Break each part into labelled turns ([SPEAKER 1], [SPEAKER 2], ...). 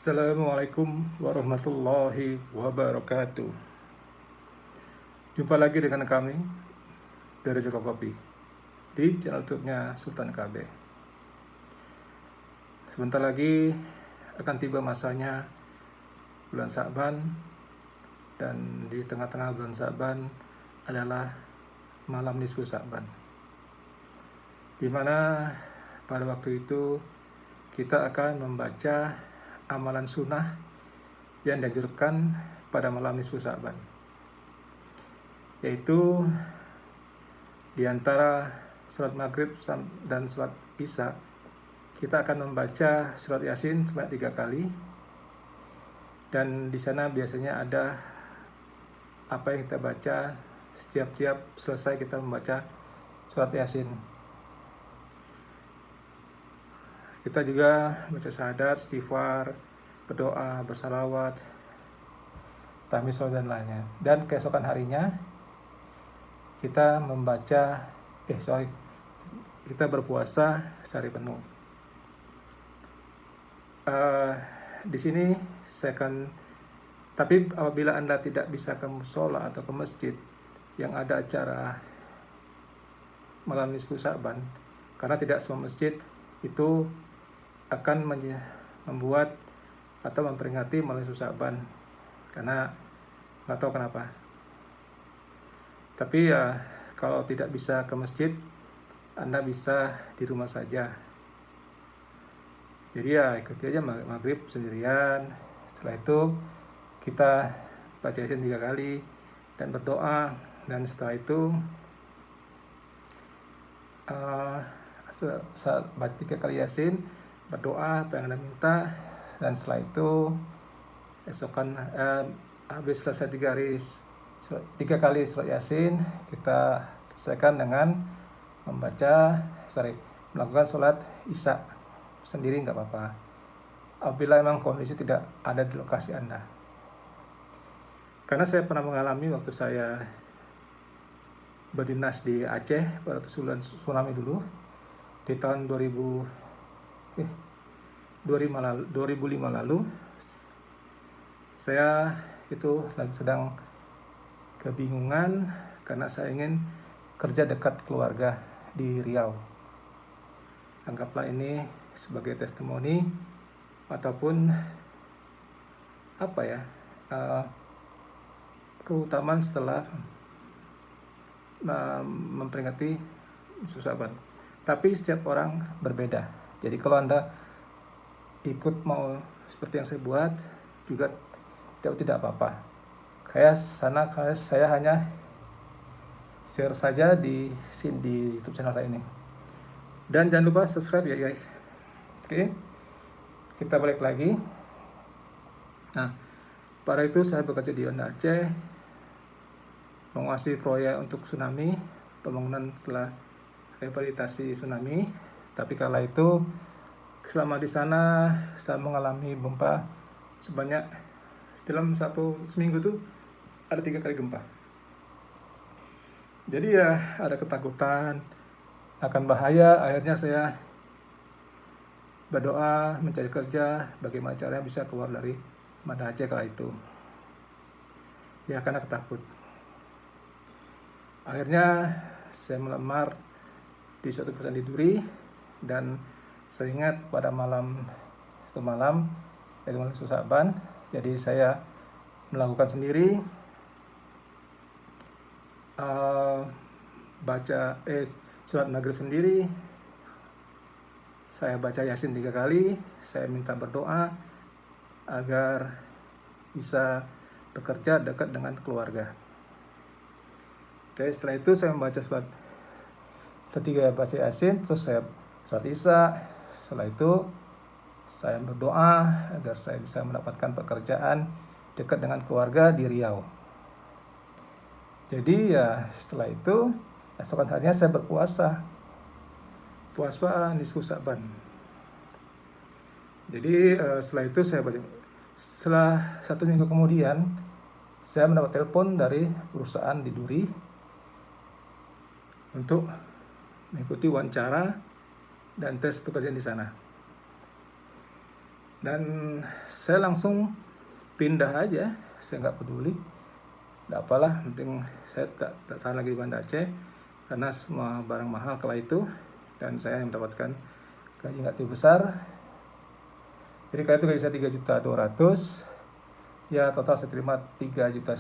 [SPEAKER 1] Assalamualaikum warahmatullahi wabarakatuh. Jumpa lagi dengan kami dari Joko Kopi di channel YouTube-nya Sultan KB. Sebentar lagi akan tiba masanya bulan Sya'ban, dan di tengah-tengah bulan Sya'ban adalah malam nisfu Sya'ban, di mana pada waktu itu kita akan membaca amalan sunnah yang dianjurkan pada malam nisfu Sya'ban, yaitu di antara sholat maghrib dan sholat isya kita akan membaca surat Yasin sebanyak 3 kali, dan di sana biasanya ada apa yang kita baca setiap selesai kita membaca surat Yasin. Kita juga baca syahadat, istighfar, berdoa, bersalawat, tahmid dan lainnya. Dan keesokan harinya kita kita berpuasa sehari penuh. Di sini tapi apabila Anda tidak bisa ke mushola atau ke masjid yang ada acara malam nisfu Sya'ban, karena tidak semua masjid itu akan membuat atau memperingati malam nisfu Sya'ban, karena nggak tahu kenapa. Tapi ya kalau tidak bisa ke masjid, Anda bisa di rumah saja. Jadi ya ikuti aja maghrib sendirian. Setelah itu kita baca Yasin 3 kali dan berdoa, dan setelah itu saat baca 3 kali Yasin, berdoa apa yang Anda minta, dan setelah itu habis selesai 3 kali surat Yasin, kita selesaikan dengan melakukan sholat isya sendiri, nggak apa-apa apabila memang kondisi tidak ada di lokasi Anda. Karena saya pernah mengalami waktu saya berdinas di Aceh pada tsunami dulu di tahun 2005 lalu. Saya itu sedang kebingungan karena saya ingin kerja dekat keluarga di Riau. Anggaplah ini sebagai testimoni ataupun keutamaan setelah memperingati nisfu Sya'ban. Tapi setiap orang berbeda. Jadi kalau Anda ikut mau seperti yang saya buat juga tidak apa-apa. Saya hanya share saja di YouTube channel saya ini. Dan jangan lupa subscribe ya guys. Oke, kita balik lagi. Nah, pada itu saya bekerja di Banda Aceh, menguasai proyek untuk tsunami, pembangunan setelah rehabilitasi tsunami. Tapi kala itu selama di sana saya mengalami gempa sebanyak dalam seminggu tuh ada 3 kali gempa. Jadi ya ada ketakutan akan bahaya. Akhirnya saya berdoa mencari kerja, bagaimana caranya bisa keluar dari Banda Aceh kala itu. Ya karena takut. Akhirnya saya melamar di suatu perusahaan di Duri, dan saya ingat pada malam nisfu Sya'ban, jadi saya melakukan sendiri, baca surat maghrib sendiri, saya baca Yasin 3 kali, saya minta berdoa agar bisa bekerja dekat dengan keluarga. Oke, setelah itu saya membaca surat ketiga, baca Yasin, terus saya surat isya. Setelah itu saya berdoa agar saya bisa mendapatkan pekerjaan dekat dengan keluarga di Riau. Jadi ya setelah itu esokan harinya saya berpuasa nisfu Sya'ban. Jadi setelah itu setelah 1 minggu kemudian saya mendapat telepon dari perusahaan di Duri untuk mengikuti wawancara dan tes pekerjaan di sana. Dan saya langsung pindah aja, saya nggak peduli, nggak apalah, penting saya tak tahan lagi di Banda Aceh karena semua barang mahal kala itu, dan saya mendapatkan gaji nggak terlalu besar. Jadi kala itu gaji saya 3.200.000, ya total saya terima 3,5 juta.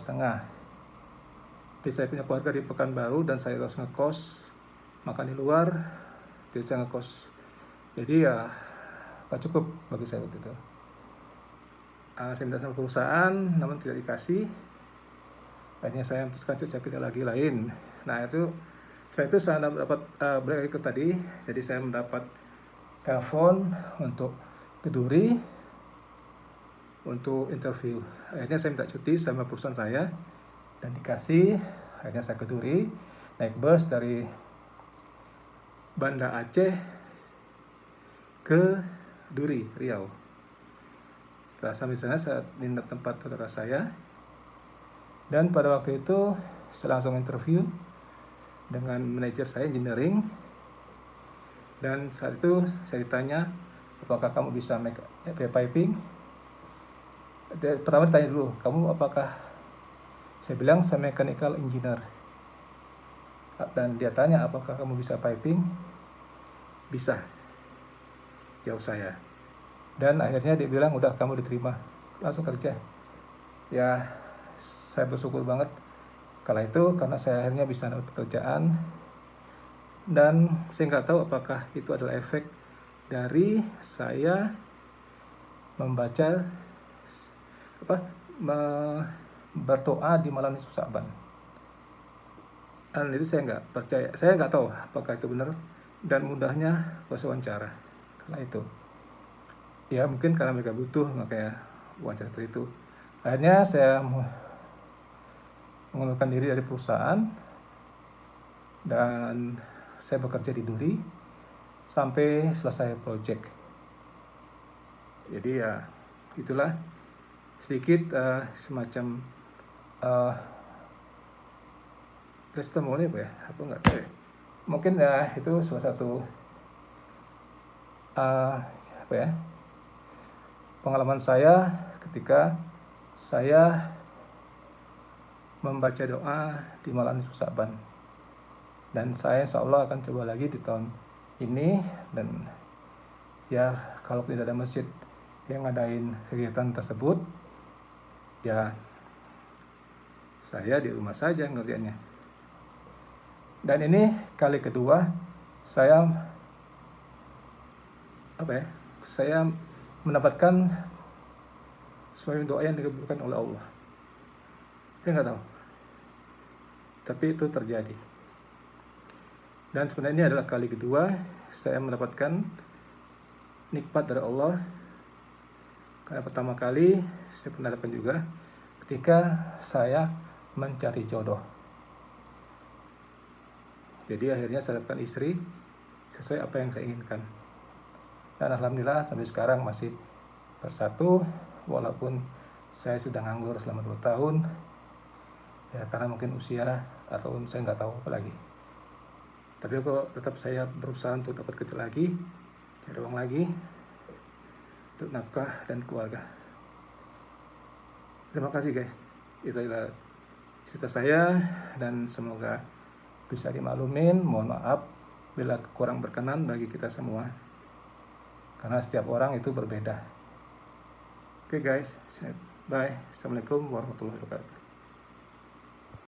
[SPEAKER 1] Jadi saya punya keluarga di Pekanbaru dan saya harus ngekos, makan di luar, jadi saya ngekos. Jadi ya gak cukup bagi saya waktu itu. Saya minta sama perusahaan, namun tidak dikasih. Akhirnya saya memutuskan cari lagi lain. Nah itu, setelah itu saya mendapat balik lagi ke tadi. Jadi saya mendapat telepon untuk ke Duri untuk interview. Akhirnya saya minta cuti sama perusahaan saya dan dikasih. Akhirnya saya ke Duri, naik bus dari Banda Aceh ke Duri, Riau. Setelah sampai di sana, saya nginep tempat saudara saya. Dan pada waktu itu, saya langsung interview dengan manajer saya engineering. Dan saat itu saya ditanya, apakah kamu bisa make piping? Pertama ditanya dulu, kamu apakah? Saya bilang saya mechanical engineer. Dan dia tanya, apakah kamu bisa piping? Bisa, jawab saya. Dan akhirnya dia bilang, udah kamu diterima, langsung kerja. Ya, saya bersyukur banget kala itu karena saya akhirnya bisa dapat pekerjaan. Dan saya nggak tahu apakah itu adalah efek dari saya membaca berdoa di malam nisfu Sa'ban. Dan itu saya nggak percaya, saya nggak tahu apakah itu benar. Dan mudahnya proses wawancara kala itu. Ya mungkin karena mereka butuh, makanya wawancara seperti itu. Akhirnya saya mengundurkan diri dari perusahaan dan saya bekerja di Duri sampai selesai project. Jadi ya itulah sedikit semacam testimoni apa nggak tahu ya. Mungkin ya itu salah satu pengalaman saya ketika saya membaca doa di malam nisfu Sa'ban. Dan saya insya Allah akan coba lagi di tahun ini. Dan ya kalau tidak ada masjid yang ngadain kegiatan tersebut, ya saya di rumah saja ngerjainnya. Dan ini kali kedua saya saya mendapatkan sebuah doa yang dikabulkan oleh Allah. Saya nggak tahu, tapi itu terjadi. Dan sebenarnya ini adalah kali kedua saya mendapatkan nikmat dari Allah. Karena pertama kali saya pernah dapat juga ketika saya mencari jodoh. Jadi akhirnya saya dapatkan istri sesuai apa yang saya inginkan. Dan alhamdulillah sampai sekarang masih bersatu, walaupun saya sudah nganggur selama 2 tahun. Ya karena mungkin usia atau saya nggak tahu apa lagi. Tapi kok tetap saya berusaha untuk dapat kerja lagi, cari uang lagi untuk nafkah dan keluarga. Terima kasih guys. Itu adalah cerita saya dan semoga bisa dimaklumin. Mohon maaf bila kurang berkenan bagi kita semua. Karena setiap orang itu berbeda. Oke guys, bye. Assalamualaikum warahmatullahi wabarakatuh.